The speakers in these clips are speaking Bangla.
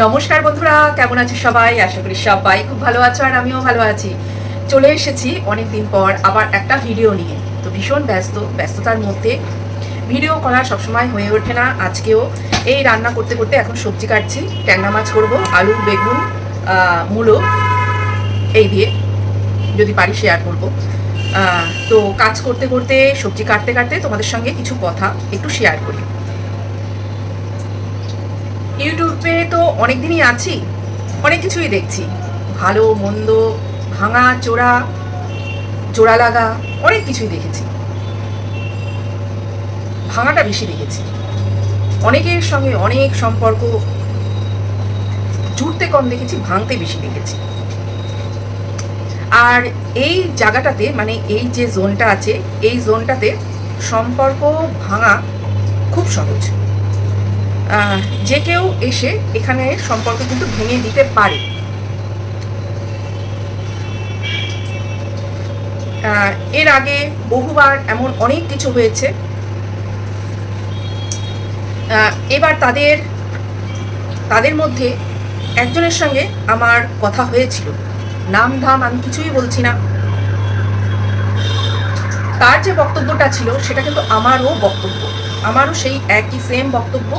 নমস্কার বন্ধুরা, কেমন আছো সবাই? আশা করি সবাই খুব ভালো আছো আর আমিও ভালো আছি। চলে এসেছি অনেকদিন পর আবার একটা ভিডিও নিয়ে। তো ভীষণ ব্যস্ততার মধ্যে ভিডিও করা সবসময় হয়ে ওঠে না। আজকেও এই রান্না করতে করতে এখন সবজি কাটছি, ট্যাংরা মাছ করব, আলু বেগুন মূলো এই দিয়ে যদি পারি শেয়ার করব। তো কাজ করতে করতে সবজি কাটতে কাটতে তোমাদের সঙ্গে কিছু কথা একটু শেয়ার করি। ইউটিউবে তো অনেক দিনই আছি, অনেক কিছুই দেখছি, ভালো মন্দ, ভাঙা চোরা, জোড়া লাগা, অনেক কিছুই দেখেছি। ভাঙাটা বেশি দেখেছি, অনেকের সঙ্গে অনেক সম্পর্ক জুড়তে কম দেখেছি, ভাঙতে বেশি দেখেছি। আর এই জায়গাটাতে মানে এই যে জোনটা আছে, এই জোনটাতে সম্পর্ক ভাঙা খুব সহজ। যে কেউ এসে এখানে সম্পর্ক কিন্তু ভেঙে দিতে পারে। এর আগে বহুবার এমন অনেক কিছু হয়েছে। এবার তাদের মধ্যে একজনের সঙ্গে আমার কথা হয়েছিল, নাম ধাম আমি কিছুই বলছি না। তার যে বক্তব্যটা ছিল সেটা কিন্তু আমারও বক্তব্য, আমারও সেই একই সেম বক্তব্য।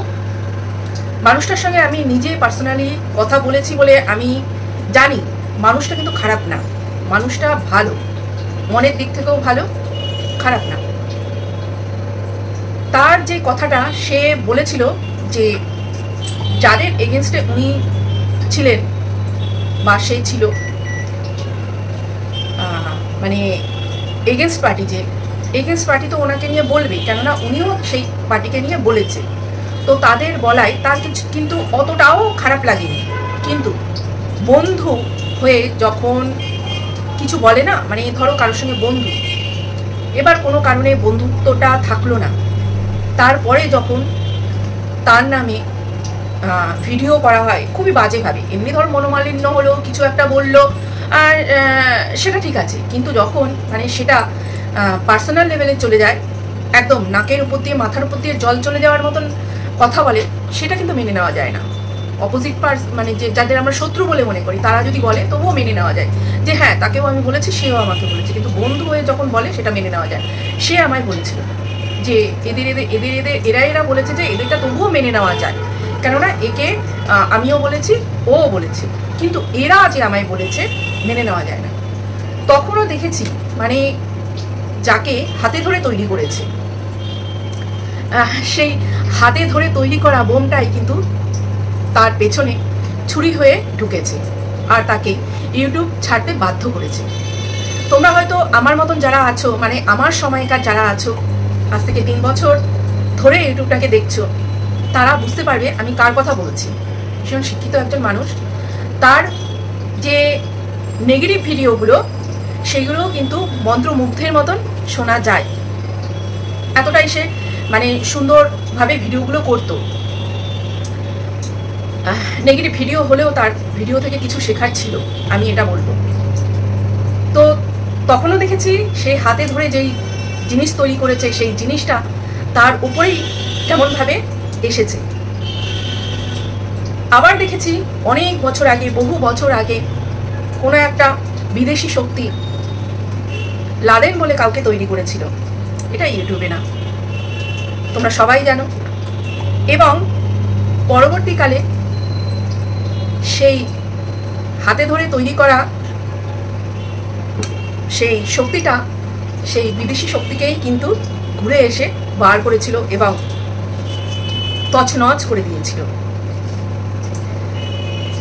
মানুষটার সঙ্গে আমি নিজে পার্সোনালি কথা বলেছি বলে আমি জানি মানুষটা কিন্তু খারাপ না, মানুষটা ভালো, মনের দিক থেকেও ভালো, খারাপ না। তার যে কথাটা সে বলেছিল যে যাদের এগেনস্টে উনি ছিলেন বা সে ছিল, মানে এগেনস্ট পার্টি, যে এগেনস্ট পার্টি তো ওনাকে নিয়ে বলবে, কেননা উনিও সেই পার্টিকে নিয়ে বলেছে। তো তাদের বলায় তার কিন্তু অতটাও খারাপ লাগেনি। কিন্তু বন্ধু হয়ে যখন কিছু বলে না, মানে ধরো কারোর সঙ্গে বন্ধু, এবার কোনো কারণে বন্ধুত্বটা থাকলো না, তারপরে যখন তার নামে ভিডিও করা হয় খুবই বাজেভাবে, এমনি ধরো মনোমালিন্য হলো, কিছু একটা বললো, আর সেটা ঠিক আছে। কিন্তু যখন মানে সেটা পার্সোনাল লেভেলে চলে যায়, একদম নাকের উপর দিয়ে মাথার উপর দিয়ে জল চলে যাওয়ার মতন কথা বলে, সেটা কিন্তু মেনে নেওয়া যায় না। অপোজিট মানে যে যাদের আমরা শত্রু বলে মনে করি তারা যদি বলে তবুও মেনে নেওয়া যায় যে হ্যাঁ তাকেও আমি বলেছি, সেও আমাকে বলেছে। কিন্তু বন্ধু হয়ে যখন বলে সেটা মেনে নেওয়া যায়। সে আমায় বলেছিল যে এরা বলেছে যে এদেরটা তবুও মেনে নেওয়া যায়, কেননা একে আমিও বলেছি, ও বলেছে, কিন্তু এরা যে আমায় বলেছে মেনে নেওয়া যায় না। তখনও দেখেছি মানে যাকে হাতে ধরে তৈরি করেছে, সেই হাতে ধরে তৈরি করা বোমটাই কিন্তু তার পেছনে ছুরি হয়ে ঢুকেছে আর তাকে ইউটিউব ছাড়তে বাধ্য করেছে। তোমরা হয়তো আমার মতন যারা আছো, মানে আমার সময়কার যারা আছো, আজ থেকে 3 বছর ধরে ইউটিউবটাকে দেখছো, তারা বুঝতে পারবে আমি কার কথা বলছি। ভীষণ শিক্ষিত একজন মানুষ, তার যে নেগেটিভ ভিডিওগুলো সেগুলো কিন্তু মন্ত্রমুগ্ধের মতন শোনা যায়, এতটাই সে মানে সুন্দরভাবে ভিডিওগুলো করতো। নেগেটিভ ভিডিও হলেও তার ভিডিও থেকে কিছু শেখার ছিল, আমি এটা বলবো। তো তখনও দেখেছি সে হাতে ধরে যেই জিনিস তৈরি করেছে সেই জিনিসটা তার উপরেই কেমনভাবে এসেছে। আবার দেখেছি অনেক বছর আগে, বহু বছর আগে, কোনো একটা বিদেশি শক্তি লাদেন বলে কাউকে তৈরি করেছিল, এটা ইউটিউবে না, তোমরা সবাই জানো। এবং পরবর্তীকালে সেই হাতে ধরে তৈরি করা সেই শক্তিটা সেই বিদেশি শক্তিকেই কিন্তু ঘুরে এসে বার করেছিল এবং তছনছ করে দিয়েছিল।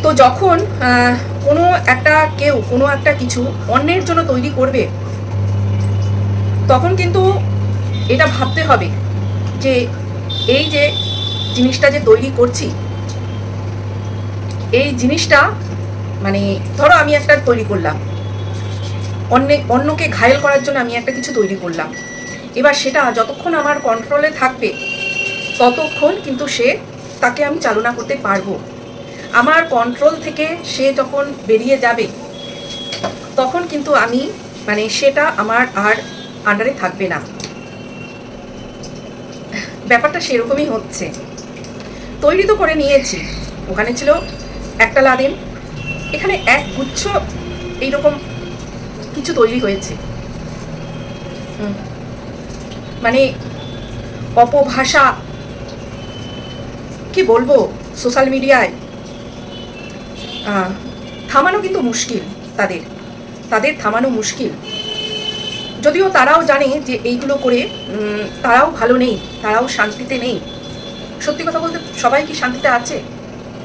তো যখন কেউ কোনো একটা কিছু অন্যের জন্য তৈরি করবে, তখন কিন্তু এটা ভাবতে হবে যে এই যে জিনিসটা যে তৈরি করছি, এই জিনিসটা মানে ধরো আমি একটা তৈরি করলাম, অন্যকে ঘায়েল করার জন্য আমি একটা কিছু তৈরি করলাম। এবার সেটা যতক্ষণ আমার কন্ট্রোলে থাকবে ততক্ষণ কিন্তু তাকে আমি চালনা করতে পারবো। আমার কন্ট্রোল থেকে সে যখন বেরিয়ে যাবে তখন কিন্তু আমি মানে সেটা আমার আর আন্ডারে থাকবে না। ব্যাপারটা সেরকমই হচ্ছে। তৈরি তো করে নিয়েছি, ওখানে ছিল একটা লাদেন, এখানে এক গুচ্ছ এইরকম কিছু তৈরি হয়েছে। মানে অপভাষা কি বলবো, সোশ্যাল মিডিয়ায় থামানো কিন্তু মুশকিল, তাদের থামানো মুশকিল। যদিও তারাও জানে যে এইগুলো করে তারাও ভালো নেই, তারাও শান্তিতে নেই। সত্যি কথা বলতে সবাই কি শান্তিতে আছে?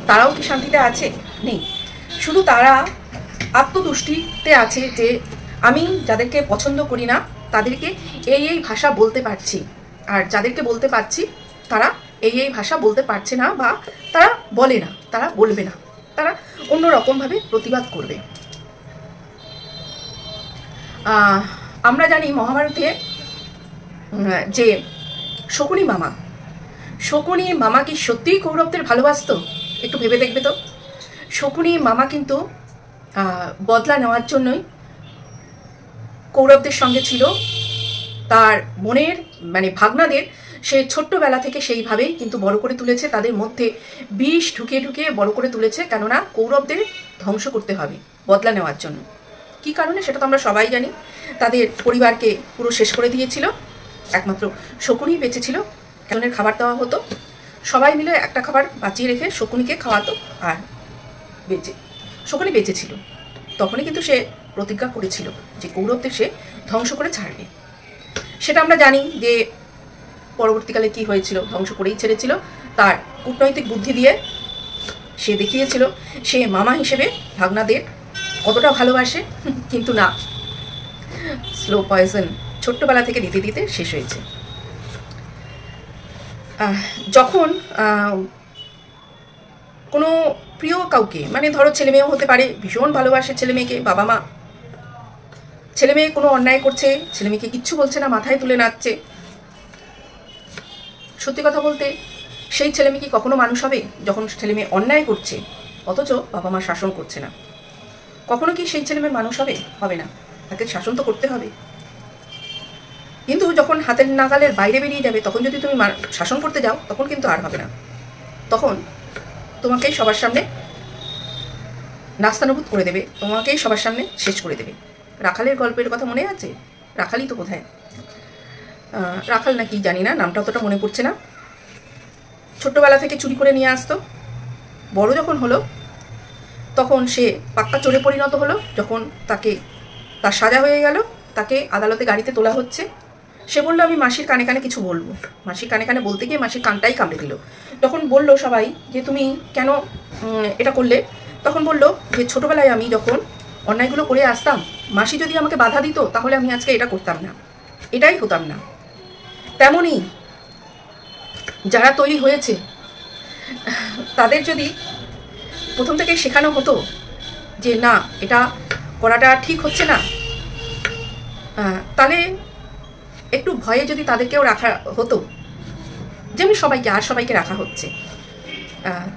তারাও কি শান্তিতে আছে? নেই। শুধু তারা আত্মতুষ্টিতে আছে যে আমি যাদেরকে পছন্দ করি না তাদেরকে এই ভাষা বলতে পারছি, আর যাদেরকে বলতে পারছি তারা এই ভাষা বলতে পারছে না, বা তারা বলে না, তারা বলবে না, তারা অন্যরকমভাবে প্রতিবাদ করবে। আমরা জানি মহাভারতে যে শকুনি মামা কি সত্যিই কৌরবদের ভালোবাসতো? একটু ভেবে দেখবে তো। শকুনি মামা কিন্তু বদলা নেওয়ার জন্যই কৌরবদের সঙ্গে ছিল। তার বোনের মানে ভাগনাদের সে ছোট্টবেলা থেকে সেইভাবেই কিন্তু বড় করে তুলেছে, তাদের মধ্যে বিষ ঢুকিয়ে ঢুকিয়ে বড় করে তুলেছে, কেননা কৌরবদের ধ্বংস করতে হবে বদলা নেওয়ার জন্য। কি কারণে সেটা তো আমরা সবাই জানি। তাদের পরিবারকে পুরো শেষ করে দিয়েছিল, একমাত্র শকুনি বেঁচে ছিল। একজনের খাবার দেওয়া হতো, সবাই মিলে একটা খাবার বাঁচিয়ে রেখে শকুনিকে খাওয়াতো, আর শকুনি বেঁচে ছিল। তখনই কিন্তু সে প্রতিজ্ঞা করেছিল যে কৌরবদের সে ধ্বংস করে ছাড়বে। সেটা আমরা জানি যে পরবর্তীকালে কি হয়েছিল, ধ্বংস করেই ছেড়েছিল। তার কূটনৈতিক বুদ্ধি দিয়ে সে দেখিয়েছিল সে মামা হিসেবে ভাগনাদের কতটা ভালোবাসে, কিন্তু না, স্লো পয়জন ছোট্টবেলা থেকে দিতে দিতে শেষ হয়েছে। যখন কোনো প্রিয় কাউকে, মানে ধরো ছেলে মেয়েও হতে পারে, ভীষণ ভালোবাসে ছেলে মেয়েকে, বাবা মা, ছেলে মেয়ে কোনো অন্যায় করছে, ছেলে মেয়েকে কিচ্ছু বলছে না, মাথায় তুলে নাচছে। সত্যি কথা বলতে সেই ছেলে মেয়ে কি কখনো মানুষ হবে যখন ছেলে মেয়ে অন্যায় করছে অথচ বাবা মা শাসন করছে না? কখনো কি সেই ছেলে মেয়ে মানুষ হবে? হবে না। তাকে শাসন তো করতে হবে। কিন্তু যখন হাতের নাগালের বাইরে বেরিয়ে যাবে তখন যদি তুমি শাসন করতে যাও তখন কিন্তু আর হবে না, তখন তোমাকেই সবার সামনে নাস্তানুভূত করে দেবে, তোমাকেই সবার সামনে শেষ করে দেবে। রাখালের গল্পের কথা মনে আছে? রাখালই তো কোথায়, রাখাল নাকি জানি না, নামটা অতটা মনে পড়ছে না। ছোট্টবেলা থেকে চুরি করে নিয়ে আসতো, বড় যখন হলো তখন সে পাক্কা চোরে পরিণত হলো। যখন তার সাজা হয়ে গেল, তাকে আদালতে গাড়িতে তোলা হচ্ছে, সে বললো আমি মাসির কানে কানে কিছু বলবো। মাসির কানে কানে বলতে গিয়ে মাসির কানটাই কামড়ে দিল। তখন বললো সবাই যে তুমি কেন এটা করলে? তখন বললো যে ছোটোবেলায় আমি যখন অন্যায়গুলো করে আসতাম, মাসি যদি আমাকে বাধা দিত তাহলে আমি আজকে এটা করতাম না, এটাই হতাম না। তেমনই যারা তৈরি হয়েছে তাদের যদি প্রথম থেকে শেখানো হতো যে না এটা করাটা ঠিক হচ্ছে না, তাহলে একটু ভয়ে যদি তাদেরকেও রাখা হতো, যেমনি সবাইকে রাখা হচ্ছে,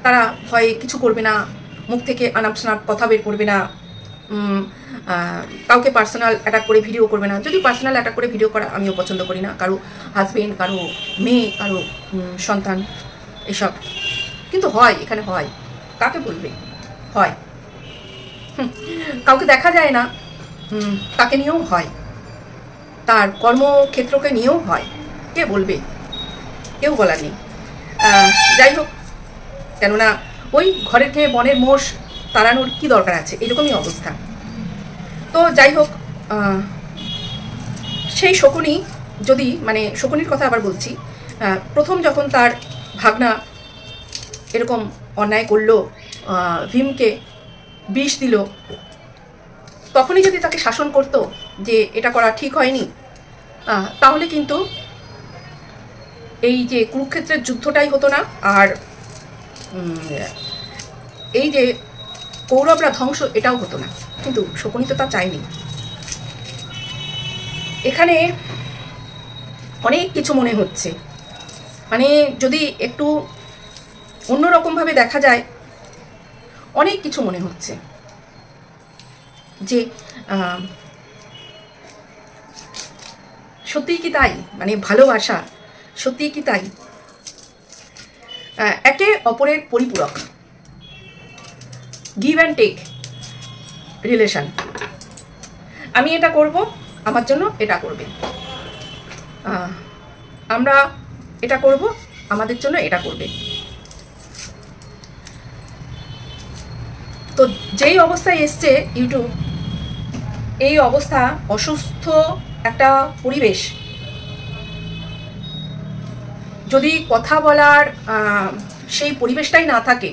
তারা ভয়ে কিছু করবে না, মুখ থেকে আনাপ শনাপ কথা বের করবে না, কাউকে পার্সোনাল অ্যাটাক করে ভিডিও করবে না। যদি পার্সোনাল অ্যাটাক করে ভিডিও করা আমিও পছন্দ করি না, কারো হাজবেন্ড, কারো মেয়ে, কারো সন্তান, এসব কিন্তু হয়, এখানে হয়। কাকে বলবে? হয়, কাউকে দেখা যায় না তাকে নিয়েও হয়, তার কর্মক্ষেত্রকে নিয়েও হয়। কে বলবে? কেউ বলার নেই। যাই হোক, কেননা ওই ঘরের খেয়ে বনের মোষ তাড়ানোর কি দরকার আছে, এরকমই অবস্থা। তো যাই হোক, সেই শকুনি যদি, মানে শকুনির কথা আবার বলছি, প্রথম যখন তার ভাগনা এরকম অন্যায় করলো, ভীমকে বিষ দিল, তখনই যদি তাকে শাসন করতো যে এটা করা ঠিক হয়নি, তাহলে কিন্তু এই যে কুরুক্ষেত্রের যুদ্ধটাই হতো না, আর এই যে কৌরবরা ধ্বংস এটাও হতো না। কিন্তু শকুনি তো তা চায়নি। এখানে অনেক কিছু মনে হচ্ছে, মানে যদি একটু অন্যরকমভাবে দেখা যায়, অনেক কিছু মনে হচ্ছে যে সত্যিই কি তাই? মানে ভালোবাসা সত্যিই কি তাই? একে অপরের পরিপূরক। Give and take relation. আমি এটা করব, আমার জন্য এটা করবে, আমরা এটা করব, আমাদের জন্য এটা করবে। তো যেই অবস্থায় এসছে ইউটিউব, এই অবস্থা অসুস্থ একটা পরিবেশ, যদি কথা বলার সেই পরিবেশটাই না থাকে,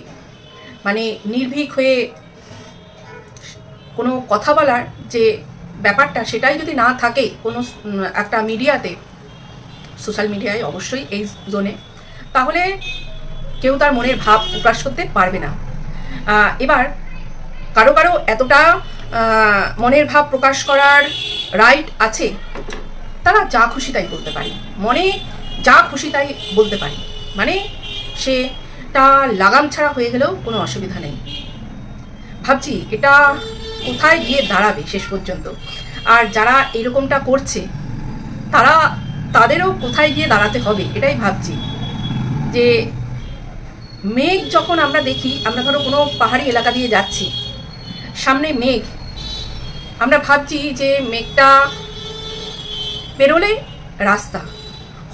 মানে নির্ভীক হয়ে কোনো কথা বলার যে ব্যাপারটা সেটাই যদি না থাকে কোনো একটা মিডিয়াতে, সোশ্যাল মিডিয়ায় অবশ্যই এই জোনে, তাহলে কেউ তার মনের ভাব প্রকাশ করতে পারবে না। এবার কারো কারো এতটা মনের ভাব প্রকাশ করার রাইট আছে, তারা যা খুশি তাই বলতে পারে, মনে যা খুশি তাই বলতে পারে, মানে সেটা লাগাম ছাড়া হয়ে গেলেও কোনো অসুবিধা নেই। ভাবছি এটা কোথায় গিয়ে দাঁড়াবে শেষ পর্যন্ত, আর যারা এরকমটা করছে তাদেরও কোথায় গিয়ে দাঁড়াতে হবে এটাই ভাবছি। যে মেঘ যখন আমরা দেখি, আমরা ধরো কোনো পাহাড়ি এলাকা দিয়ে যাচ্ছি, সামনে মেঘ, আমরা ভাবছি যে মেঘটা পেরোলে রাস্তা,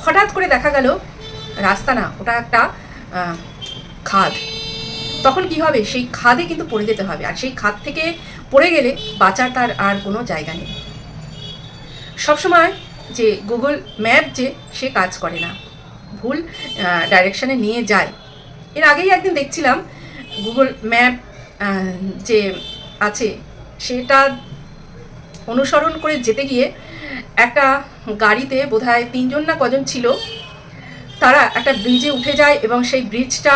হঠাৎ করে দেখা গেল রাস্তা না, ওটা একটা খাদ। তখন কি হবে? সেই খাদে কিন্তু পড়ে যেতে হবে, আর সেই খাদ থেকে পড়ে গেলে বাঁচার তার আর কোনো জায়গা নেই। সবসময় যে গুগল ম্যাপ যে সে কাজ করে না, ভুল ডাইরেকশানে নিয়ে যায়। এর আগেই একদিন দেখছিলাম গুগল ম্যাপ যে আছে সেটা অনুসরণ করে যেতে গিয়ে একটা গাড়িতে বোধহয় 3 জন না কজন ছিল, তারা একটা ব্রিজে উঠে যায় এবং সেই ব্রিজটা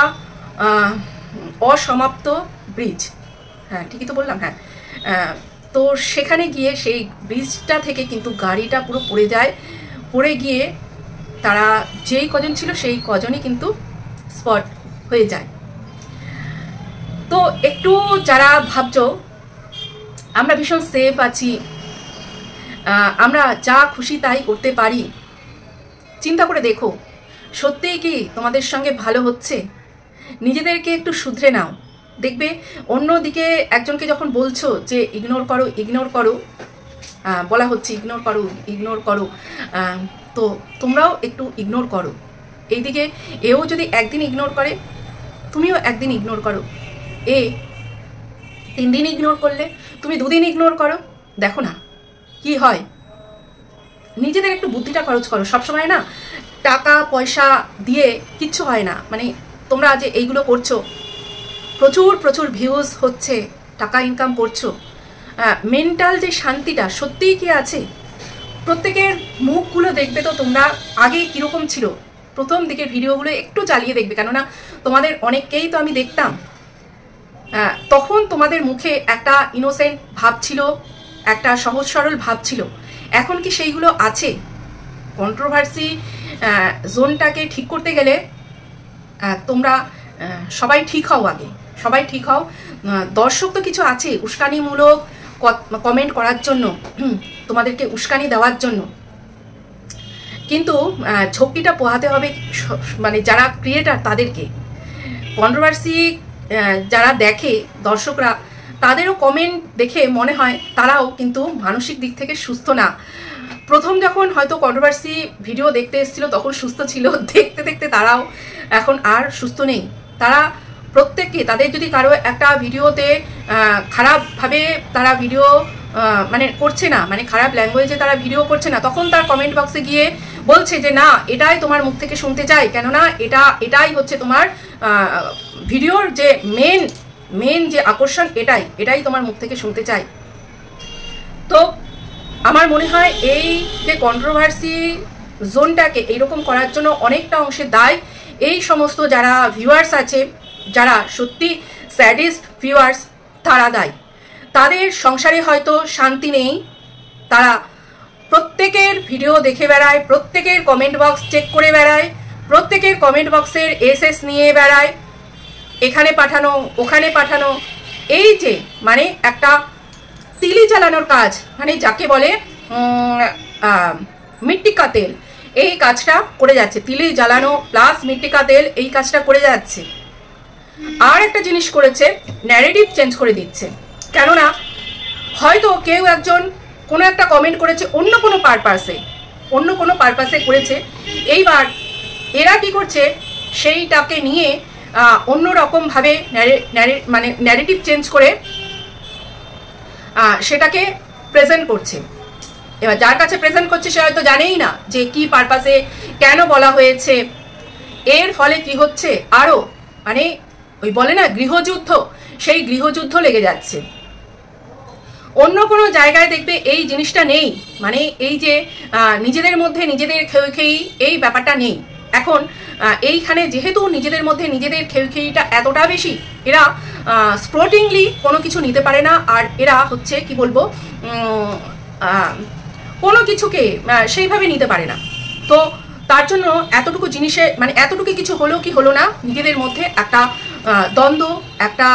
অসমাপ্ত ব্রিজ, হ্যাঁ ঠিকই তো বললাম, হ্যাঁ। তো সেখানে গিয়ে সেই ব্রিজটা থেকে কিন্তু গাড়িটা পুরো পড়ে যায়, পড়ে গিয়ে তারা যেই কজন ছিল সেই কজনই কিন্তু স্পট হয়ে যায়। তো একটু যারা ভাবছো আমরা ভীষণ সেফ আছি, আমরা যা খুশি তাই করতে পারি, চিন্তা করে দেখো সত্যিই কি তোমাদের সঙ্গে ভালো হচ্ছে? নিজেদেরকে একটু শুধরে নাও, দেখবে অন্যদিকে একজনকে যখন বলছো যে ইগনোর করো ইগনোর করো, বলা হচ্ছে ইগনোর করো ইগনোর করো, তো তোমরাও একটু ইগনোর করো। এইদিকে এও যদি একদিন ইগনোর করে, তুমিও একদিন ইগনোর করো। 3 দিন ইগনোর করলে, তুমি 2 দিন ইগনোর করো, দেখো না কি হয়। নিজেদের একটু বুদ্ধিটা খরচ করো। সবসময় না টাকা পয়সা দিয়ে কিচ্ছু হয় না। মানে তোমরা যে এইগুলো করছো, প্রচুর প্রচুর ভিউজ হচ্ছে, টাকা ইনকাম করছো, মেন্টাল যে শান্তিটা সত্যিই কি আছে? প্রত্যেকের মুখগুলো দেখবে তো তোমরা আগে কীরকম ছিল, প্রথম দিকের ভিডিওগুলো একটু চালিয়ে দেখবে, কেননা তোমাদের অনেককেই তো আমি দেখতাম। তখন তোমাদের মুখে একটা ইনোসেন্ট ভাব ছিল, একটা সহজ সরল ভাব ছিল। এখন কি সেইগুলো আছে? কন্ট্রোভার্সি জোনটাকে ঠিক করতে গেলে তোমরা সবাই ঠিক হও, আগে সবাই ঠিক হও। দর্শক তো কিছু আছে উস্কানিমূলক কমেন্ট করার জন্য, তোমাদেরকে উস্কানি দেওয়ার জন্য, কিন্তু ঝক্কিটা পোহাতে হবে মানে যারা ক্রিয়েটার তাদেরকে। কন্ট্রোভার্সি যারা দেখে দর্শকরা, তাদেরও কমেন্ট দেখে মনে হয় তারাও কিন্তু মানসিক দিক থেকে সুস্থ না। প্রথম যখন হয়তো কন্ট্রোভার্সি ভিডিও দেখতে এসেছিল তখন সুস্থ ছিল, দেখতে দেখতে তারাও এখন আর সুস্থ নেই। তারা প্রত্যেককে, তাদের যদি কারো একটা ভিডিওতে খারাপভাবে তারা ভিডিও মানে করছে না, মানে খারাপ ল্যাঙ্গুয়েজে তারা ভিডিও করছে না, তখন তার কমেন্ট বক্সে গিয়ে বলছে যে না এটাই তোমার মুখ থেকে শুনতে চাই, কেননা এটাই হচ্ছে তোমার ভিডিওর যে মেন যে আকর্ষণ, এটাই তোমার মুখ থেকে শুনতে চাই। তো আমার মনে হয় এই যে কন্ট্রোভার্সি জোনটাকে এইরকম করার জন্য অনেকটা অংশে দায় এই সমস্ত যারা ভিউয়ার্স আছে, যারা সত্যি স্যাডিস্ট ভিউয়ার্স, তারা দায়। তাদের সংসারে হয়তো শান্তি নেই, তারা প্রত্যেকের ভিডিও দেখে বেড়ায়, প্রত্যেকের কমেন্ট বক্স চেক করে বেড়ায়, প্রত্যেকের কমেন্ট বক্সের এসএস নিয়ে বেড়ায়, এখানে পাঠানো ওখানে পাঠানো, এই যে মানে একটা তিলি জ্বালানোর কাজ, মানে যাকে বলে মিট্টিকা তেল, এই কাজটা করে যাচ্ছে। তিলি জ্বালানো প্লাস মিট্টিকা তেল, এই কাজটা করে যাচ্ছে। আর একটা জিনিস করেছে, ন্যারেটিভ চেঞ্জ করে দিচ্ছে। কেননা হয়তো কেউ একজন কোনো একটা কমেন্ট করেছে অন্য কোনো পারপাসে করেছে, এইবার এরা কি করছে সেইটাকে নিয়ে অন্য রকমভাবে মানে ন্যারেটিভ চেঞ্জ করে সেটাকে প্রেজেন্ট করছে। এবার যার কাছে প্রেজেন্ট করছে সে হয়তো জানেই না যে কি পারপাসে কেন বলা হয়েছে। এর ফলে কি হচ্ছে, আরও মানে ওই বলে না গৃহযুদ্ধ, সেই গৃহযুদ্ধ লেগে যাচ্ছে। অন্য কোনো জায়গায় দেখবে এই জিনিসটা নেই, মানে এই যে নিজেদের মধ্যে নিজেদের খেই এই ব্যাপারটা নেই। এখন এইখানে যেহেতু নিজেদের মধ্যে নিজেদের খেইটা এতটা বেশি, এরা স্পোর্টিংলি কোনো কিছু নিতে পারে না। আর এরা হচ্ছে কি বলবো, কোনো কিছুকে সেইভাবে নিতে পারে না। তো তার জন্য এতটুকু জিনিসে মানে এতটুকু কিছু হলো কি হলো না, নিজেদের মধ্যে একটা দ্বন্দ্ব, একটা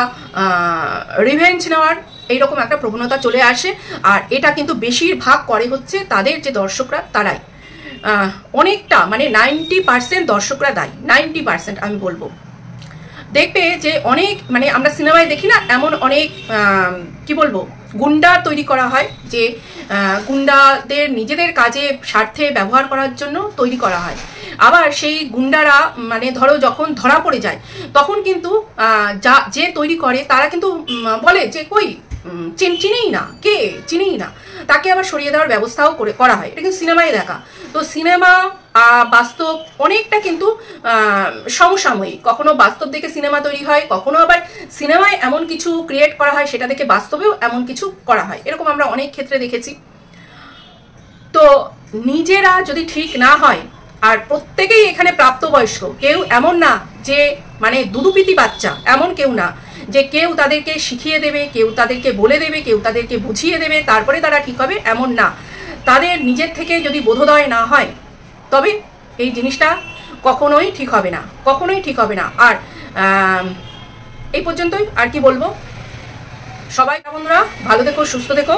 রিভেঞ্জ নেওয়ার এইরকম একটা প্রবণতা চলে আসে। আর এটা কিন্তু বেশিরভাগ করে হচ্ছে তাদের যে দর্শকরা, তারাই অনেকটা মানে 90% দর্শকরা দায়ী। 90% আমি বলবো। দেখবে যে অনেক মানে আমরা সিনেমায় দেখি না, এমন অনেক কি বলবো গুন্ডা তৈরি করা হয়, যে গুন্ডাদের নিজেদের কাজে স্বার্থে ব্যবহার করার জন্য তৈরি করা হয়। আবার সেই গুন্ডারা মানে ধরো যখন ধরা পড়ে যায় তখন কিন্তু যে তৈরি করে তারা কিন্তু বলে যে কই চিনেই না, কে চিনেই না, তাকে আবার সরিয়ে দেওয়ার ব্যবস্থাও করা হয়। এটা কিন্তু সিনেমায় দেখা। তো সিনেমা বাস্তব অনেকটা কিন্তু সমসাময়িক। কখনো বাস্তব দেখে সিনেমা তৈরি হয়, কখনো আবার সিনেমায় এমন কিছু ক্রিয়েট করা হয় সেটা দেখে বাস্তবেও এমন কিছু করা হয়। এরকম আমরা অনেক ক্ষেত্রে দেখেছি। তো নিজেরা যদি ঠিক না হয়, আর প্রত্যেকেই এখানে প্রাপ্তবয়স্ক, কেউ এমন না যে মানে দুদুপিতি বাচ্চা, এমন কেউ না যে কেউ তাদেরকে শিখিয়ে দেবে, কেউ তাদেরকে বলে দেবে, কেউ তাদেরকে বুঝিয়ে দেবে তারপরে তারা ঠিক হবে, এমন না। তাদের নিজের থেকে যদি বোধোদয় না হয় তবে এই জিনিসটা কখনোই ঠিক হবে না, কখনোই ঠিক হবে না। আর এই পর্যন্তই, আর কি বলবো। সবাই বন্ধুরা ভালো থেকো, সুস্থ থেকো।